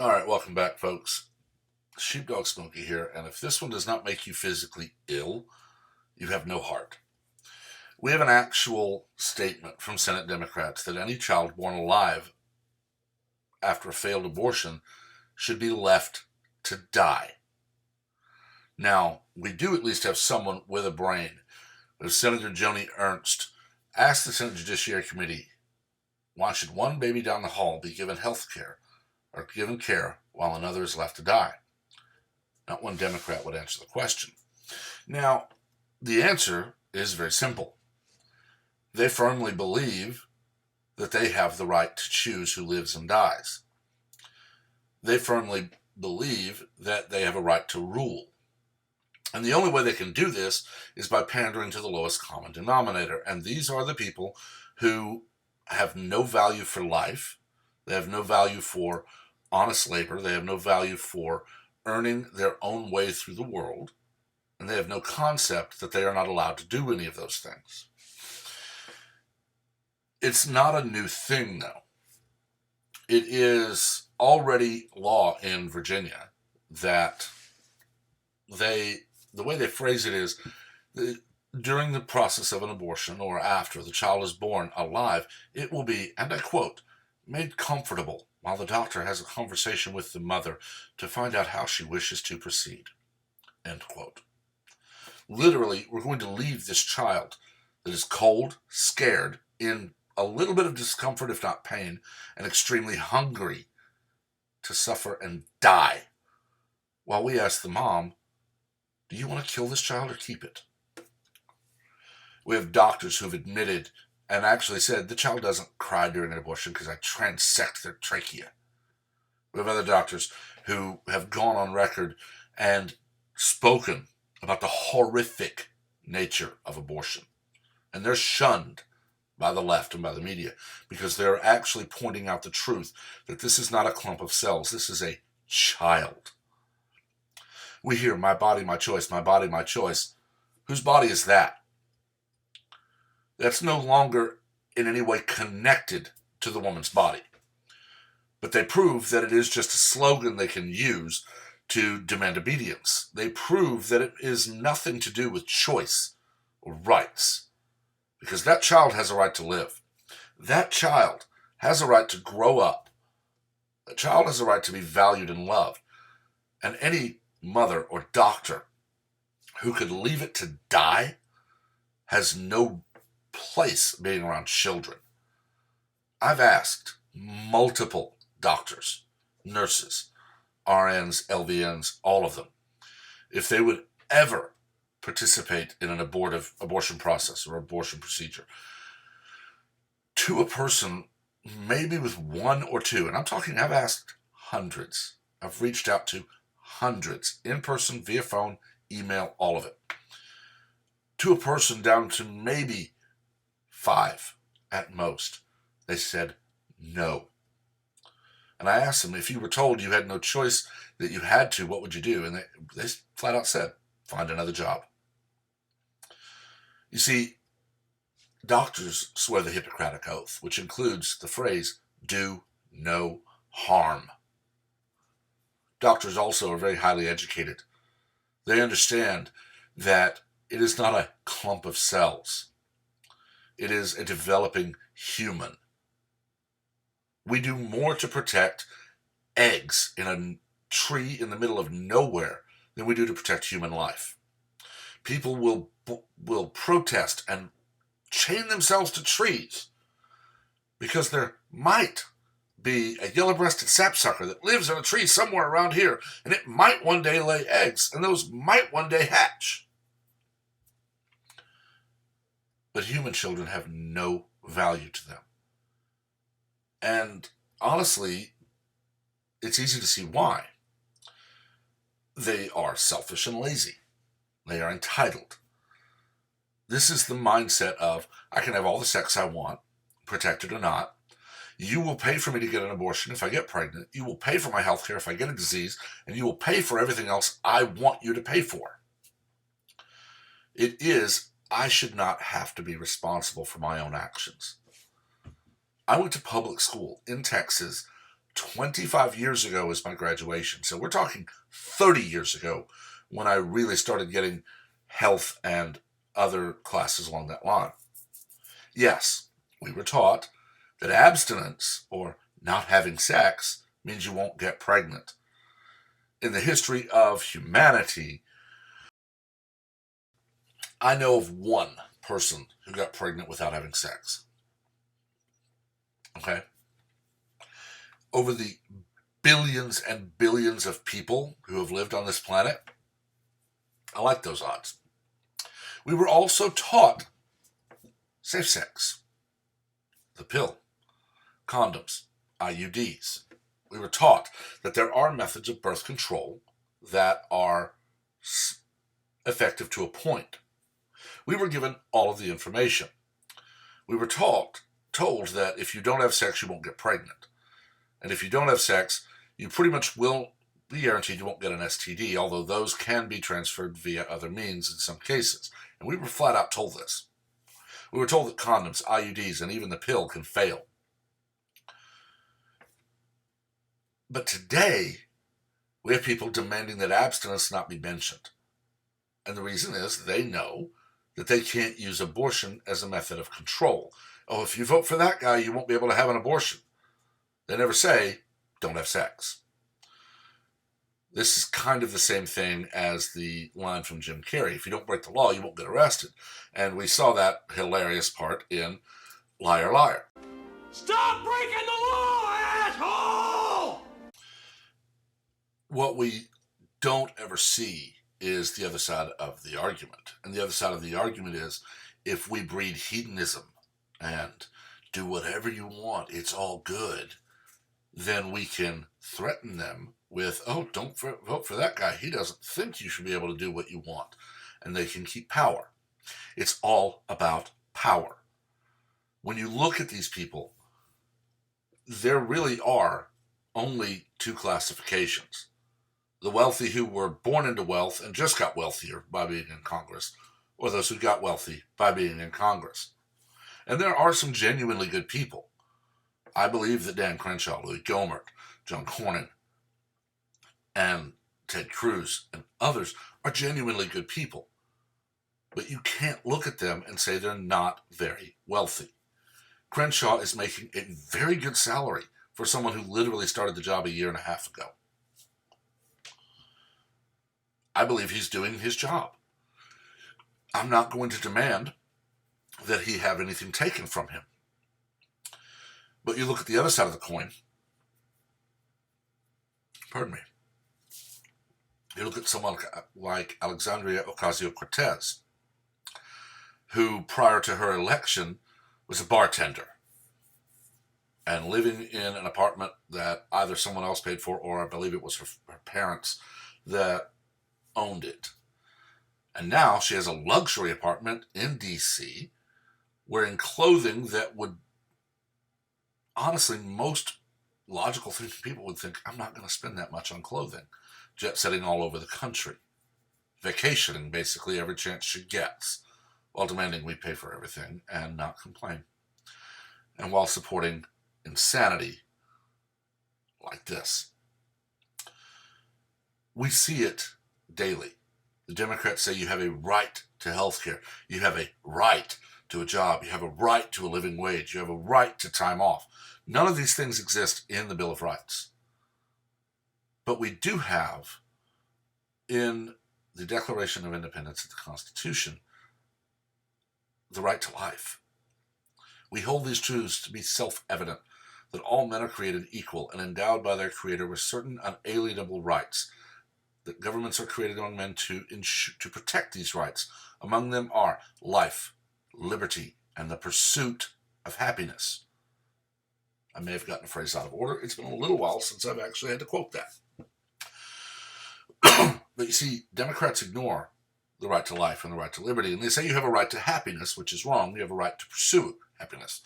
All right, welcome back, folks. Sheepdog Smokey here, and if this one does not make you physically ill, you have no heart. We have an actual statement from Senate Democrats that any child born alive after a failed abortion should be left to die. Now, we do at least have someone with a brain. Senator Joni Ernst asked the Senate Judiciary Committee, why should one baby down the hall be given health care or given care while another is left to die? Not one Democrat would answer the question. Now, the answer is very simple. They firmly believe that they have the right to choose who lives and dies. They firmly believe that they have a right to rule. And the only way they can do this is by pandering to the lowest common denominator. And these are the people who have no value for life. They have no value for honest labor. They have no value for earning their own way through the world. And they have no concept that they are not allowed to do any of those things. It's not a new thing, though. It is already law in Virginia that the way they phrase it is, during the process of an abortion or after the child is born alive, it will be, and I quote, made comfortable while the doctor has a conversation with the mother to find out how she wishes to proceed. End quote. Literally, we're going to leave this child that is cold, scared, in a little bit of discomfort, if not pain, and extremely hungry to suffer and die, while we ask the mom, do you want to kill this child or keep it? We have doctors who've admitted and actually said the child doesn't cry during an abortion because I transect their trachea. We have other doctors who have gone on record and spoken about the horrific nature of abortion. And they're shunned by the left and by the media because they're actually pointing out the truth that this is not a clump of cells. This is a child. We hear, my body, my choice, my body, my choice. Whose body is that? That's no longer in any way connected to the woman's body. But they prove that it is just a slogan they can use to demand obedience. They prove that it is nothing to do with choice or rights. Because that child has a right to live. That child has a right to grow up. That child has a right to be valued and loved. And any mother or doctor who could leave it to die has no place being around children. I've asked multiple doctors, nurses, RNs, LVNs, all of them, if they would ever participate in an abortion process or abortion procedure. To a person, maybe with one or two, and I've asked hundreds. I've reached out to hundreds, in person, via phone, email, all of it. To a person down to maybe 5 at most, they said no. And I asked them, if you were told you had no choice, that you had to, what would you do? And they flat out said, find another job. You see, doctors swear the Hippocratic Oath, which includes the phrase, do no harm. Doctors also are very highly educated. They understand that it is not a clump of cells. It is a developing human. We do more to protect eggs in a tree in the middle of nowhere than we do to protect human life. People will protest and chain themselves to trees because there might be a yellow-breasted sapsucker that lives in a tree somewhere around here, and it might one day lay eggs, and those might one day hatch. But human children have no value to them. And honestly, it's easy to see why. They are selfish and lazy. They are entitled. This is the mindset of, I can have all the sex I want, protected or not. You will pay for me to get an abortion if I get pregnant. You will pay for my health care if I get a disease. And you will pay for everything else I want you to pay for. It is, I should not have to be responsible for my own actions. I went to public school in Texas 25 years ago is my graduation. So we're talking 30 years ago when I really started getting health and other classes along that line. Yes, we were taught that abstinence, or not having sex, means you won't get pregnant. In the history of humanity, I know of one person who got pregnant without having sex. Okay? Over the billions and billions of people who have lived on this planet, I like those odds. We were also taught safe sex, the pill, condoms, IUDs. We were taught that there are methods of birth control that are effective to a point. We were given all of the information. We were told that if you don't have sex, you won't get pregnant. And if you don't have sex, you pretty much will be guaranteed you won't get an STD, although those can be transferred via other means in some cases. And we were flat out told this. We were told that condoms, IUDs, and even the pill can fail. But today, we have people demanding that abstinence not be mentioned. And the reason is they know that they can't use abortion as a method of control. Oh, if you vote for that guy, you won't be able to have an abortion. They never say, don't have sex. This is kind of the same thing as the line from Jim Carrey. If you don't break the law, you won't get arrested. And we saw that hilarious part in Liar, Liar. Stop breaking the law, asshole! What we don't ever see is the other side of the argument. And the other side of the argument is, if we breed hedonism and do whatever you want, it's all good, then we can threaten them with, oh, don't vote for that guy. He doesn't think you should be able to do what you want. And they can keep power. It's all about power. When you look at these people, there really are only two classifications. The wealthy who were born into wealth and just got wealthier by being in Congress, or those who got wealthy by being in Congress. And there are some genuinely good people. I believe that Dan Crenshaw, Louis Gohmert, John Cornyn, and Ted Cruz and others are genuinely good people. But you can't look at them and say they're not very wealthy. Crenshaw is making a very good salary for someone who literally started the job a year and a half ago. I believe he's doing his job. I'm not going to demand that he have anything taken from him. But you look at the other side of the coin. Pardon me. You look at someone like Alexandria Ocasio-Cortez, who prior to her election was a bartender and living in an apartment that either someone else paid for or I believe it was her parents that owned it. And now she has a luxury apartment in D.C. wearing clothing that would, honestly, most logical thinking people would think, I'm not going to spend that much on clothing. Jet setting all over the country. Vacationing basically every chance she gets, while demanding we pay for everything and not complain. And while supporting insanity like this. We see it daily. The Democrats say you have a right to health care. You have a right to a job. You have a right to a living wage. You have a right to time off. None of these things exist in the Bill of Rights. But we do have, in the Declaration of Independence of the Constitution, the right to life. We hold these truths to be self-evident, that all men are created equal and endowed by their Creator with certain unalienable rights, that governments are created among men to protect these rights. Among them are life, liberty, and the pursuit of happiness. I may have gotten a phrase out of order. It's been a little while since I've actually had to quote that. But you see, Democrats ignore the right to life and the right to liberty, and they say you have a right to happiness, which is wrong. You have a right to pursue happiness.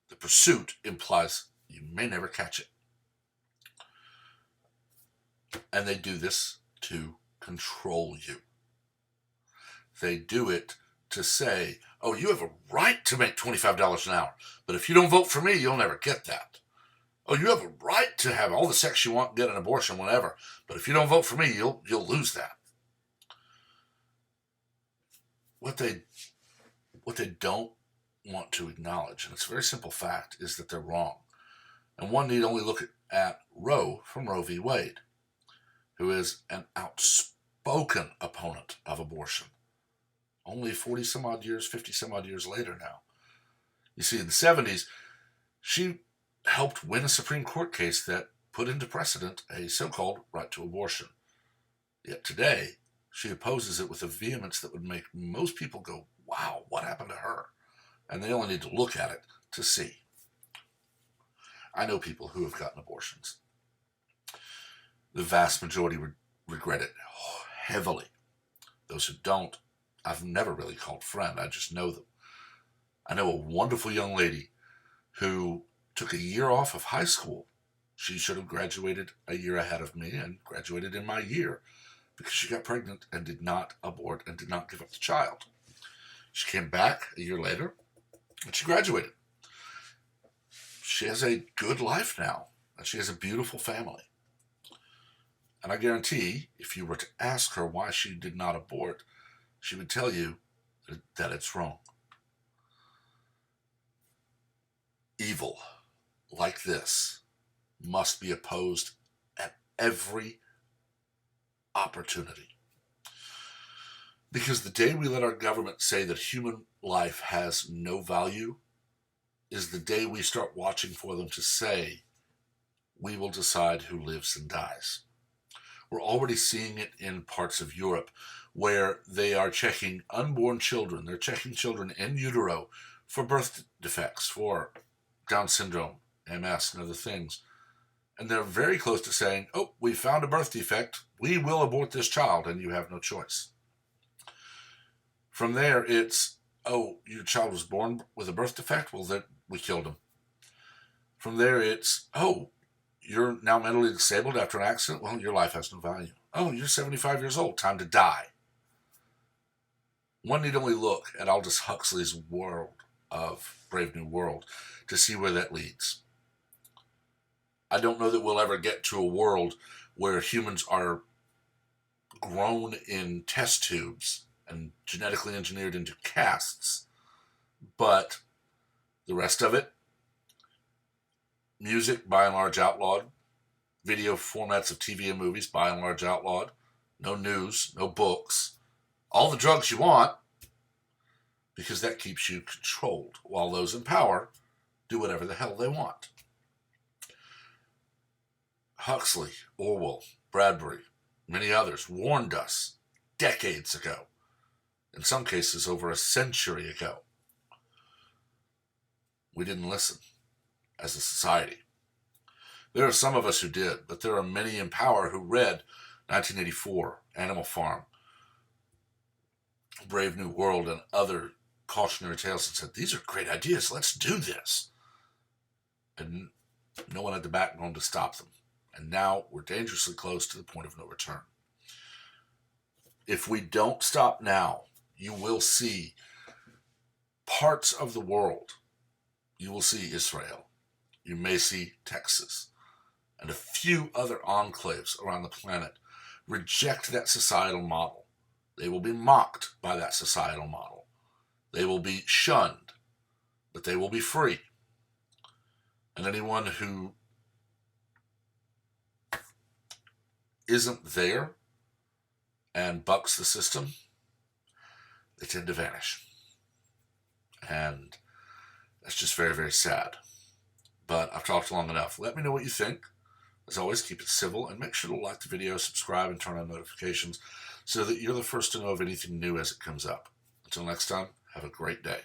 The pursuit implies you may never catch it. And they do this to control you. They do it to say, oh, you have a right to make $25 an hour, but if you don't vote for me, you'll never get that. Oh, you have a right to have all the sex you want, get an abortion whenever. But if you don't vote for me, you'll lose that. What they don't want to acknowledge, and it's a very simple fact, is that they're wrong. And one need only look at Roe from Roe v. Wade, who is an outspoken opponent of abortion. Only 40 some odd years, 50 some odd years later now. You see, in the 70s, she helped win a Supreme Court case that put into precedent a so-called right to abortion. Yet today, she opposes it with a vehemence that would make most people go, wow, what happened to her? And they only need to look at it to see. I know people who have gotten abortions. The vast majority regret it heavily. Those who don't, I've never really called friend. I just know them. I know a wonderful young lady who took a year off of high school. She should have graduated a year ahead of me and graduated in my year because she got pregnant and did not abort and did not give up the child. She came back a year later and she graduated. She has a good life now and she has a beautiful family. And I guarantee if you were to ask her why she did not abort, she would tell you that it's wrong. Evil like this must be opposed at every opportunity. Because the day we let our government say that human life has no value is the day we start watching for them to say, we will decide who lives and dies. We're already seeing it in parts of Europe where they are checking unborn children. They're checking children in utero for birth defects, for Down syndrome, MS, and other things. And they're very close to saying, oh, we found a birth defect. We will abort this child, and you have no choice. From there, it's, oh, your child was born with a birth defect? Well, then we killed him. From there, it's, oh, you're now mentally disabled after an accident? Well, your life has no value. Oh, you're 75 years old. Time to die. One need only look at Aldous Huxley's world of Brave New World to see where that leads. I don't know that we'll ever get to a world where humans are grown in test tubes and genetically engineered into casts, but the rest of it, music by and large outlawed, video formats of TV and movies by and large outlawed, no news, no books, all the drugs you want, because that keeps you controlled, while those in power do whatever the hell they want. Huxley, Orwell, Bradbury, many others warned us decades ago, in some cases over a century ago. We didn't listen as a society. There are some of us who did, but there are many in power who read 1984, Animal Farm, Brave New World, and other cautionary tales and said, these are great ideas, let's do this. And no one had the backbone to stop them. And now we're dangerously close to the point of no return. If we don't stop now, you will see parts of the world. You will see Israel. You may see Texas and a few other enclaves around the planet reject that societal model. They will be mocked by that societal model. They will be shunned, but they will be free. And anyone who isn't there and bucks the system, they tend to vanish. And that's just very, very sad. But I've talked long enough. Let me know what you think. As always, keep it civil and make sure to like the video, subscribe, and turn on notifications so that you're the first to know of anything new as it comes up. Until next time, have a great day.